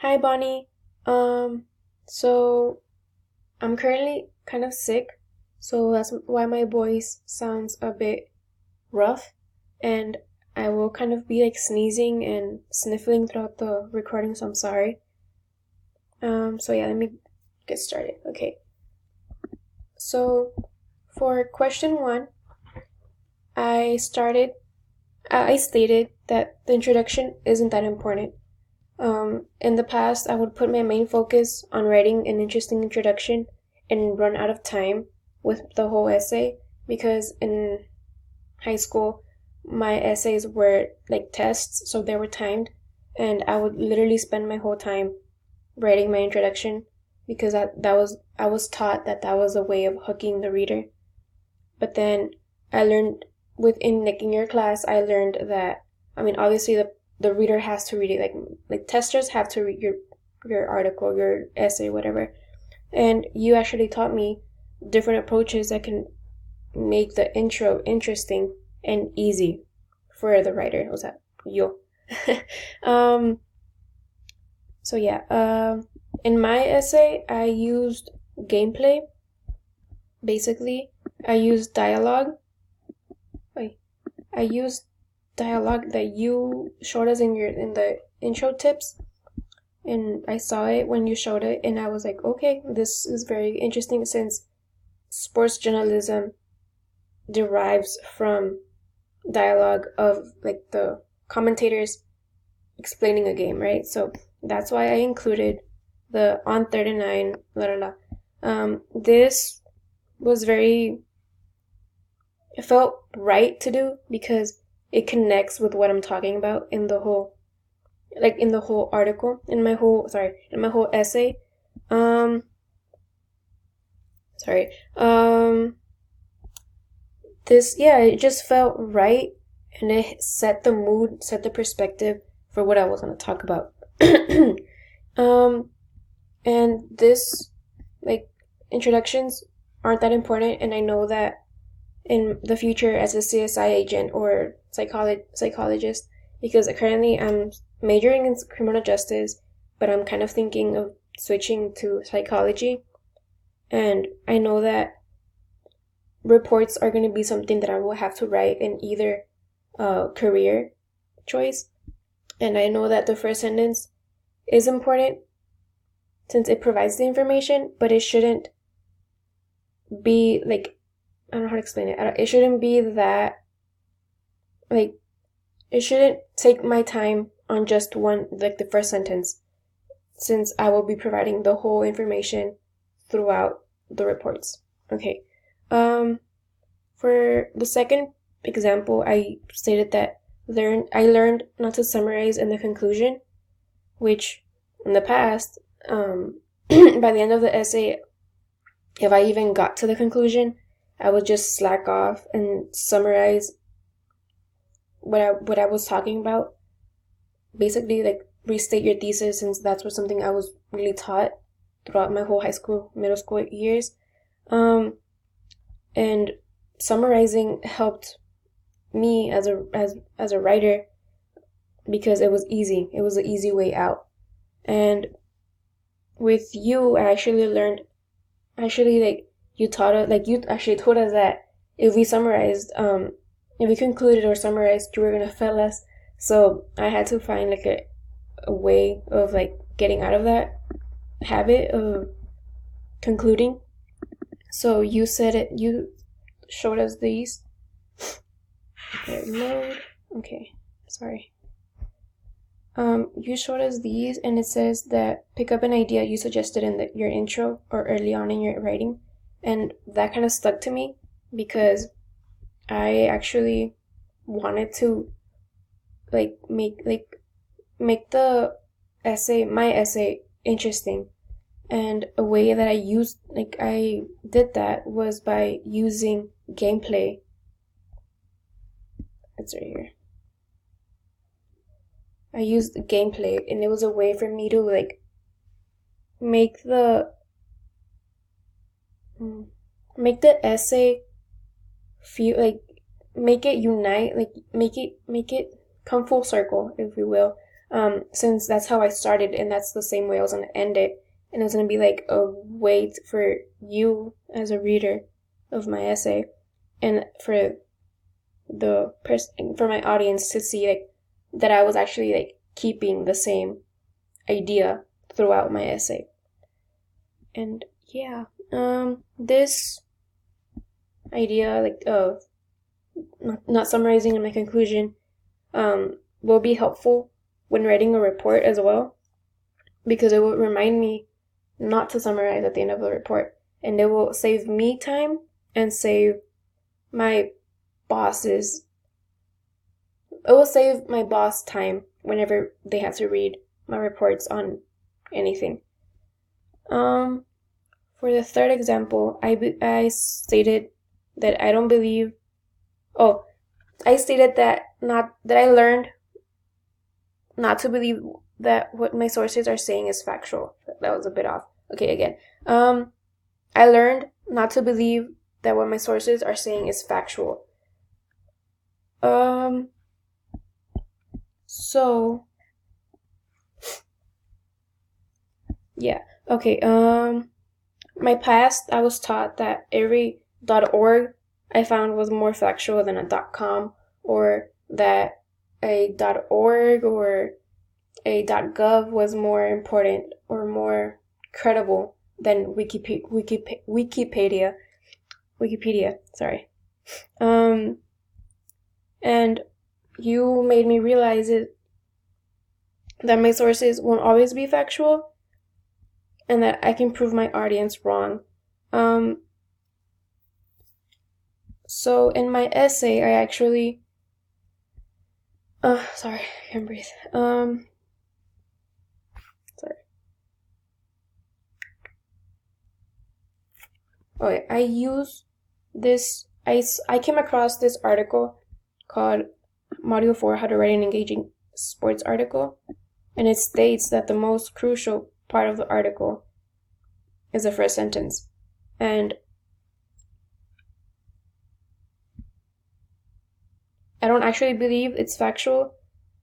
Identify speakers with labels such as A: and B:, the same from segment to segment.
A: Hi, Bonnie. So I'm currently kind of sick, so that's why my voice sounds a bit rough, and I will kind of be like sneezing and sniffling throughout the recording, so I'm sorry. So yeah, let me get started. Okay. So for question one, I started, I stated that the introduction isn't that important. In the past, I would put my main focus on writing an interesting introduction and run out of time with the whole essay because in high school, my essays were like tests, so they were timed, and I would literally spend my whole time writing my introduction because I was taught that that was a way of hooking the reader. But then I learned within like in your class, I learned that obviously the reader has to read it like testers have to read your article, your essay, whatever. And you actually taught me different approaches that can make the intro interesting and easy for the writer. Was that yo? um. So yeah. In my essay, I used gameplay. Basically, I used dialogue. Wait, I used dialogue that you showed us in the intro tips, and I saw it when you showed it, and I was like, okay, this is very interesting since sports journalism derives from dialogue of like the commentators explaining a game, right? So that's why I included the on 39 la la la. This was very, it felt right to do because it connects with what I'm talking about in the whole, like in the whole article, in my whole essay. Um, sorry. This, yeah, it just felt right, and it set the mood, set the perspective for what I was going to talk about. um, and this, like, introductions aren't that important, and I know that in the future as a CSI agent or psychologist, because currently I'm majoring in criminal justice, but I'm kind of thinking of switching to psychology, and I know that reports are going to be something that I will have to write in either career choice. And I know that the first sentence is important since it provides the information, but it shouldn't be like, I don't know how to explain it. It shouldn't be that, like, it shouldn't take my time on just one, like the first sentence, since I will be providing the whole information throughout the reports. Okay. For the second example, I stated that I learned not to summarize in the conclusion, which in the past, by the end of the essay, if I even got to the conclusion, I would just slack off and summarize what I was talking about. Basically, like restate your thesis, since that's what something I was really taught throughout my whole high school, middle school years. And summarizing helped me as a writer because it was easy. It was an easy way out. And with you, I actually learned like you taught us like you actually told us that if we summarized if we concluded or summarized, you were gonna fail us. So I had to find like a way of like getting out of that habit of concluding. So you said it, you showed us these. Okay, load. Okay, sorry. You showed us these, and it says that pick up an idea you suggested in your intro or early on in your writing, and that kind of stuck to me because I actually wanted to like make the my essay interesting, and a way that I did that was by using gameplay. It's right here. I used gameplay, and it was a way for me to like make the make the essay feel like make it unite, like make it come full circle, if you will, since that's how I started and that's the same way I was going to end it. And it was going to be like a way for you as a reader of my essay and for for my audience to see like that I was actually like keeping the same idea throughout my essay. And yeah, this idea like of not summarizing in my conclusion will be helpful when writing a report as well, because it will remind me not to summarize at the end of the report, and it will save me time and save my bosses. It will save my boss time whenever they have to read my reports on anything. For the third example, I stated that I don't believe. Oh, I stated that I learned not to believe that what my sources are saying is factual. That was a bit off. Okay, again. I learned not to believe that what my sources are saying is factual. So yeah. Okay. My past, I was taught that every .org I found was more factual than a .com, or that a .org or a .gov was more important or more credible than Wikipedia. Sorry. And you made me realize that my sources won't always be factual, and that I can prove my audience wrong. So in my essay, I actually, sorry, I can't breathe. Sorry. Okay, I use this. I came across this article called Module 4: How to Write an Engaging Sports Article, and it states that the most crucial part of the article is the first sentence. And I don't actually believe it's factual,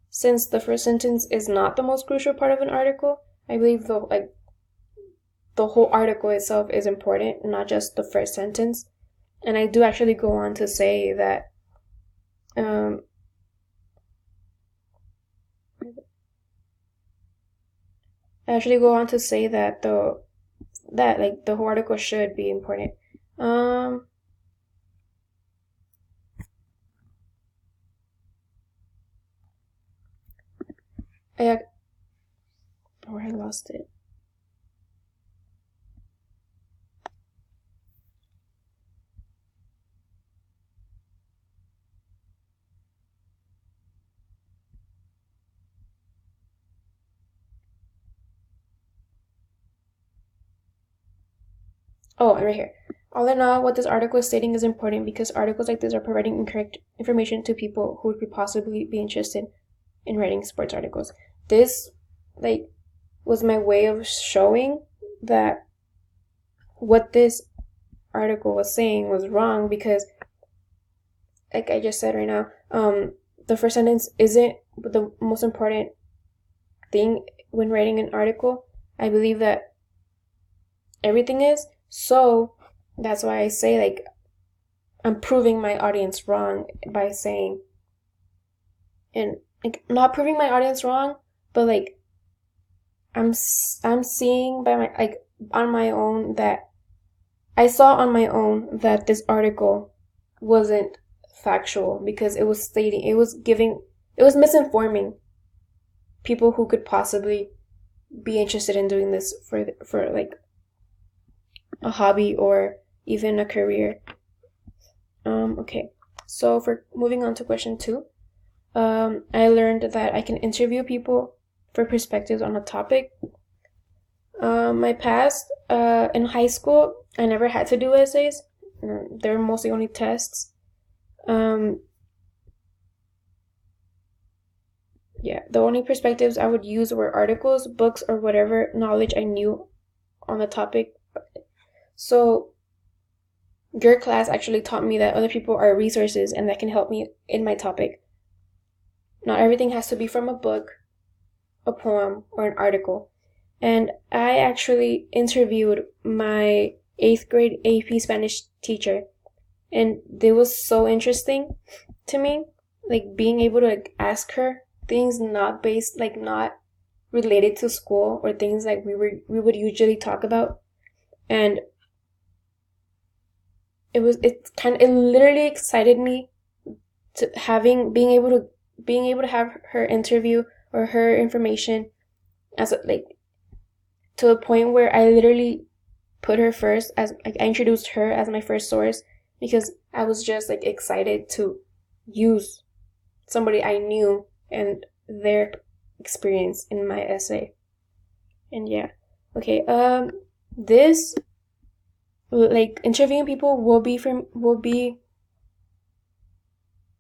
A: since the first sentence is not the most crucial part of an article. I believe the whole article itself is important, not just the first sentence. And I do actually go on to say that the whole article should be important. I lost it. Oh, I'm right here. All in all, what this article is stating is important because articles like this are providing incorrect information to people who would possibly be interested in writing sports articles. This, was my way of showing that what this article was saying was wrong, because, like I just said right now, the first sentence isn't the most important thing when writing an article. I believe that everything is. So that's why I say I'm proving my audience wrong by saying, and not proving my audience wrong, but I'm seeing by my on my own that I saw on my own that this article wasn't factual, because it was misinforming people who could possibly be interested in doing this for a hobby or even a career. Okay, so for moving on to question 2, I learned that I can interview people for perspectives on a topic. My past, in high school, I never had to do essays. They were mostly only tests. The only perspectives I would use were articles, books, or whatever knowledge I knew on the topic. So your class actually taught me that other people are resources and that can help me in my topic. Not everything has to be from a book. a poem or an article. And I actually interviewed my 8th grade AP Spanish teacher, and it was so interesting to me, like being able to like ask her things not based, like not related to school or things like we would usually talk about. And it literally excited me to being able to have her interview or her information as like to the point where I literally put her first, as like I introduced her as my first source, because I was just like excited to use somebody I knew and their experience in my essay. And yeah. Okay, this like interviewing people will be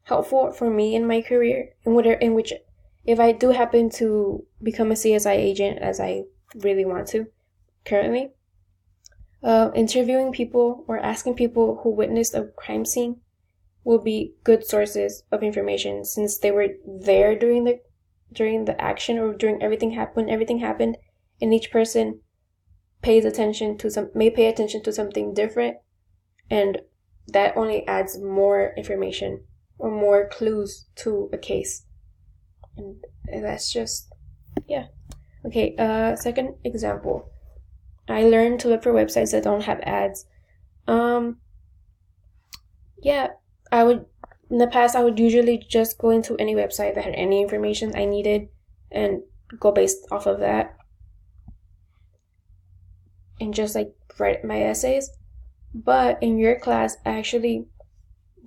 A: helpful for me in my career, in which if I do happen to become a CSI agent, as I really want to currently, interviewing people or asking people who witnessed a crime scene will be good sources of information, since they were there during the action, or during everything happened, and each person may pay attention to something different, and that only adds more information or more clues to a case. And that's just, yeah. Okay, second example. I learned to look for websites that don't have ads. Yeah, in the past, I would usually just go into any website that had any information I needed and go based off of that and just like write my essays. But in your class,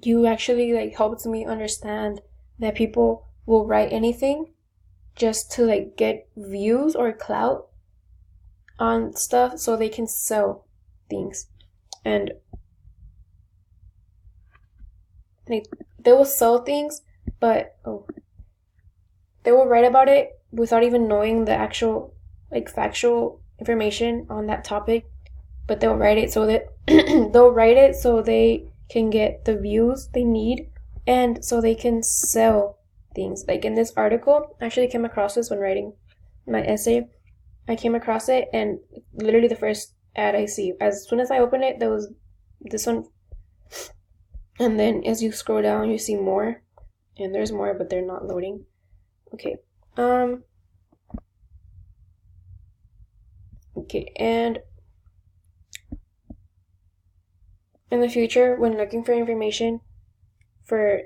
A: you actually like helped me understand that people will write anything just to like get views or clout on stuff so they can sell things. And like they will sell things, but they will write about it without even knowing the actual like factual information on that topic. But they'll write it so they can get the views they need, and so they can sell things. Like in this article, I actually came across this when writing my essay. I came across it, and literally the first ad I see, as soon as I open it, there was this one. And then as you scroll down, you see more, and there's more, but they're not loading. Okay. Okay, and in the future, when looking for information for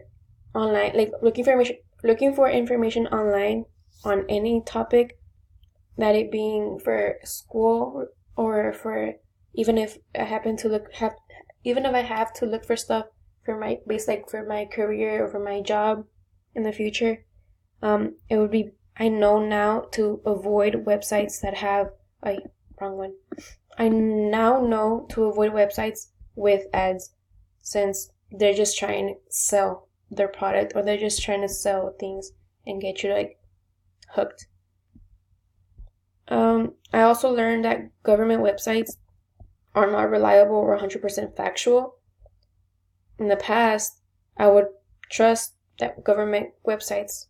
A: online, like looking for information online on any topic, that it being for school or for even if I happen to even if I have to look for stuff for for my career or for my job in the future, it would be, I know now to avoid websites that have wrong one. I now know to avoid websites with ads, since they're just trying to sell their product, or they're just trying to sell things and get you like hooked. I also learned that government websites are not reliable or 100% factual. In the past, I would trust that government websites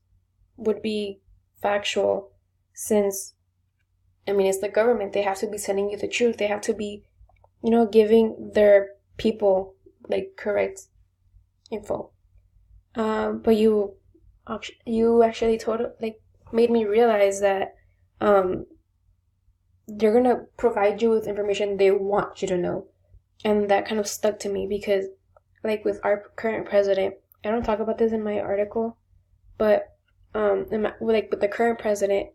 A: would be factual, since, I mean, it's the government. They have to be sending you the truth. They have to be, giving their people like correct info. But you actually made me realize that they're gonna provide you with information they want you to know, and that kind of stuck to me, because like with our current president, I don't talk about this in my article, but with the current president,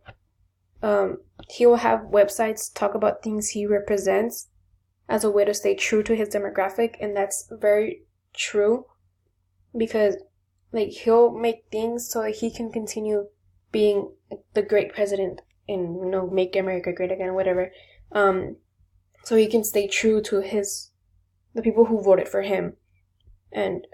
A: he will have websites talk about things he represents as a way to stay true to his demographic, and that's very true, because like he'll make things so that he can continue being the great president and make America great again, whatever. So he can stay true to the people who voted for him. And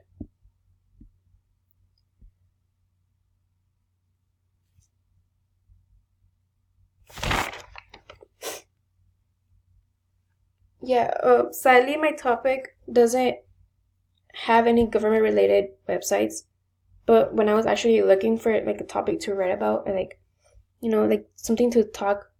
A: yeah, sadly my topic doesn't have any government related websites, but when I was actually looking for like a topic to write about, like something to talk